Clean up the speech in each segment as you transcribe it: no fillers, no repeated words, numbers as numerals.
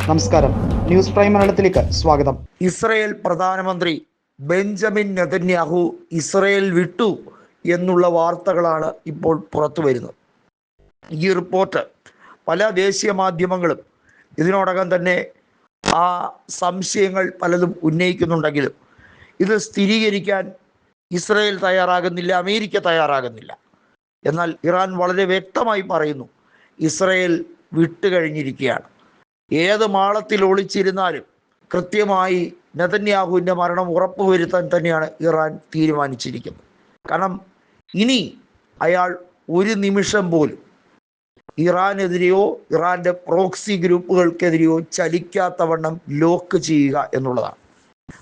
നമസ്കാരം, news prime മലയാളത്തിലേക്ക് സ്വാഗതം. ഇസ്രയേൽ പ്രധാനമന്ത്രി ബെഞ്ചമിൻ നെതന്യാഹു ഇസ്രയേൽ വിട്ടു എന്നുള്ള വാർത്തകളാണ് ഇപ്പോൾ പുറത്തു വരുന്നത്. ഈ റിപ്പോർട്ട് പല ദേശീയ മാധ്യമങ്ങളും ഇതിനോടകം തന്നെ ആ സംശയങ്ങൾ പലതും ഉന്നയിക്കുന്നുണ്ടെങ്കിലും ഇത് സ്ഥിരീകരിക്കാൻ ഇസ്രയേൽ തയ്യാറാകുന്നില്ല, അമേരിക്ക തയ്യാറാകുന്നില്ല. എന്നാൽ ഇറാൻ വളരെ വ്യക്തമായി പറയുന്നു, ഇസ്രയേൽ വിട്ടുകഴിഞ്ഞിരിക്കുകയാണ്. ഏത് മാളത്തിൽ ഒളിച്ചിരുന്നാലും കൃത്യമായി നെതന്യാഹുവിൻ്റെ മരണം ഉറപ്പുവരുത്താൻ തന്നെയാണ് ഇറാൻ തീരുമാനിച്ചിരിക്കുന്നത്. കാരണം ഇനി അയാൾ ഒരു നിമിഷം പോലും ഇറാനെതിരെയോ ഇറാൻ്റെ പ്രോക്സി ഗ്രൂപ്പുകൾക്കെതിരെയോ ചലിക്കാത്തവണ്ണം ലോക്ക് ചെയ്യുക എന്നുള്ളതാണ്.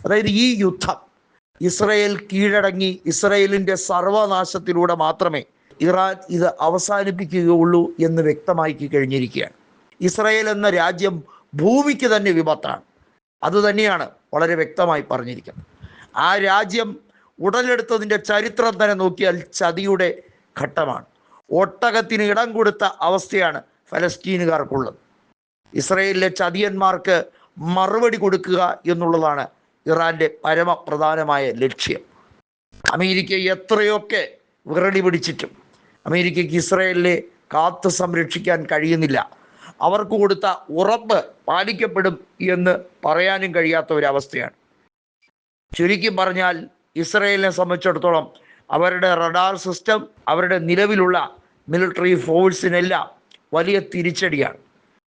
അതായത് ഈ യുദ്ധം ഇസ്രയേൽ കീഴടങ്ങി ഇസ്രയേലിൻ്റെ സർവനാശത്തിലൂടെ മാത്രമേ ഇറാൻ ഇത് അവസാനിപ്പിക്കുകയുള്ളൂ എന്ന് വ്യക്തമാക്കി കഴിഞ്ഞിരിക്കുകയാണ്. ഇസ്രയേൽ എന്ന രാജ്യം ഭൂമിക്ക് തന്നെ വിപത്താണ്. അതുതന്നെയാണ് വളരെ വ്യക്തമായി പറഞ്ഞിരിക്കുന്നത്. ആ രാജ്യം ഉടലെടുത്തതിൻ്റെ ചരിത്രം തന്നെ നോക്കിയാൽ ചതിയുടെ ഘട്ടമാണ്. ഒട്ടകത്തിന് ഇടം കൊടുത്ത അവസ്ഥയാണ് ഫലസ്തീനുകാർക്കുള്ളത്. ഇസ്രയേലിലെ ചതിയന്മാർക്ക് മറുപടി കൊടുക്കുക എന്നുള്ളതാണ് ഇറാൻ്റെ പരമപ്രധാനമായ ലക്ഷ്യം. അമേരിക്ക എത്രയൊക്കെ വിറടി പിടിച്ചിട്ടും അമേരിക്കയ്ക്ക് ഇസ്രയേലിനെ കാത്തു സംരക്ഷിക്കാൻ കഴിയുന്നില്ല. അവർക്ക് കൊടുത്ത ഉറപ്പ് പാലിക്കപ്പെടും എന്ന് പറയാനും കഴിയാത്ത ഒരവസ്ഥയാണ്. ചുരുക്കി പറഞ്ഞാൽ ഇസ്രയേലിനെ സംബന്ധിച്ചിടത്തോളം അവരുടെ റഡാർ സിസ്റ്റം, അവരുടെ നിലവിലുള്ള മിലിറ്ററി ഫോഴ്സിനെല്ലാം വലിയ തിരിച്ചടിയാണ്.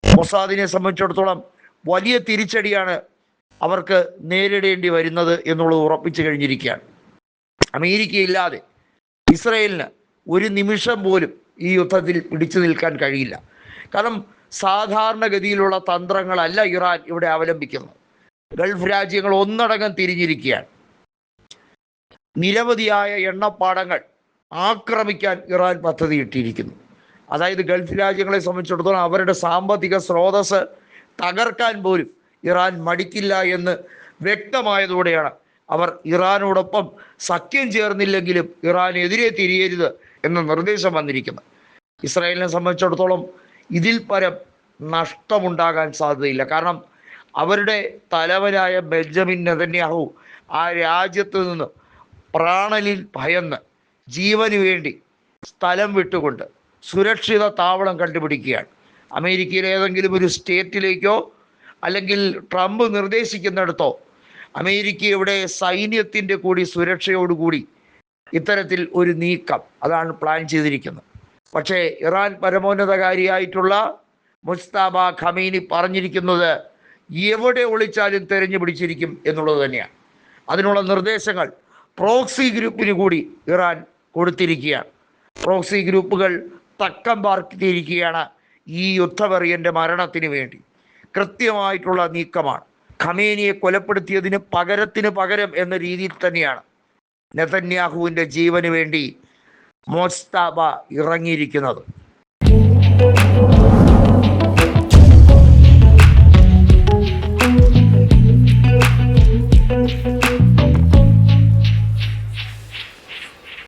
മൊസാദിനെ സംബന്ധിച്ചിടത്തോളം വലിയ തിരിച്ചടിയാണ് അവർക്ക് നേരിടേണ്ടി വരുന്നത് എന്നുള്ളത് ഉറപ്പിച്ചു കഴിഞ്ഞിരിക്കുകയാണ്. അമേരിക്കയില്ലാതെ ഇസ്രയേലിന് ഒരു നിമിഷം പോലും ഈ യുദ്ധത്തിൽ പിടിച്ചു നിൽക്കാൻ കഴിയില്ല. കാരണം സാധാരണഗതിയിലുള്ള തന്ത്രങ്ങളല്ല ഇറാൻ ഇവിടെ അവലംബിക്കുന്നത്. ഗൾഫ് രാജ്യങ്ങൾ ഒന്നടങ്കം തിരിഞ്ഞിരിക്കുകയാണ്. നിരവധിയായ എണ്ണപ്പാടങ്ങൾ ആക്രമിക്കാൻ ഇറാൻ പദ്ധതിയിട്ടിരിക്കുന്നു. അതായത് ഗൾഫ് രാജ്യങ്ങളെ സംബന്ധിച്ചിടത്തോളം അവരുടെ സാമ്പത്തിക സ്രോതസ് തകർക്കാൻ പോലും ഇറാൻ മടിക്കില്ല എന്ന് വ്യക്തമായതോടെയാണ് അവർ ഇറാനോടൊപ്പം സഖ്യം ചേർന്നില്ലെങ്കിലും ഇറാനെതിരെ തിരിയരുത് എന്ന നിർദ്ദേശം വന്നിരിക്കുന്നത്. ഇസ്രായേലിനെ സംബന്ധിച്ചിടത്തോളം ഇതിൽ പരം നഷ്ടമുണ്ടാകാൻ സാധ്യതയില്ല. കാരണം അവരുടെ തലവനായ ബെഞ്ചമിൻ നെതന്യാഹു ആ രാജ്യത്ത് നിന്ന് പ്രാണനിൽ ഭയന്ന് ജീവന് വേണ്ടി സ്ഥലം വിട്ടുകൊണ്ട് സുരക്ഷിത താവളം കണ്ടുപിടിക്കുകയാണ്. അമേരിക്കയിലെ ഏതെങ്കിലും ഒരു സ്റ്റേറ്റിലേക്കോ അല്ലെങ്കിൽ ട്രംപ് നിർദ്ദേശിക്കുന്നിടത്തോ അമേരിക്കയുടെ സൈന്യത്തിൻ്റെ കൂടി സുരക്ഷയോടുകൂടി ഇത്തരത്തിൽ ഒരു നീക്കം അതാണ് പ്ലാൻ ചെയ്തിരിക്കുന്നത്. പക്ഷേ ഇറാൻ പരമോന്നതകാരിയായിട്ടുള്ള മുജ്തബ ഖമീനി പറഞ്ഞിരിക്കുന്നത് എവിടെ ഒളിച്ചാലും തെരഞ്ഞു പിടിച്ചിരിക്കും എന്നുള്ളത് തന്നെയാണ്. അതിനുള്ള നിർദ്ദേശങ്ങൾ പ്രോക്സി ഗ്രൂപ്പിന് കൂടി ഇറാൻ കൊടുത്തിരിക്കുകയാണ്. പ്രോക്സി ഗ്രൂപ്പുകൾ തക്കം പാർത്തിരിക്കുകയാണ് ഈ യുദ്ധവെറിയൻ്റെ മരണത്തിന് വേണ്ടി. കൃത്യമായിട്ടുള്ള നീക്കമാണ്. ഖമേനിയെ കൊലപ്പെടുത്തിയതിന് പകരം എന്ന രീതിയിൽ തന്നെയാണ് നെതന്യാഹുവിൻ്റെ ജീവന് വേണ്ടി മുജ്തബ ഇറങ്ങിയിരിക്കുന്നത്.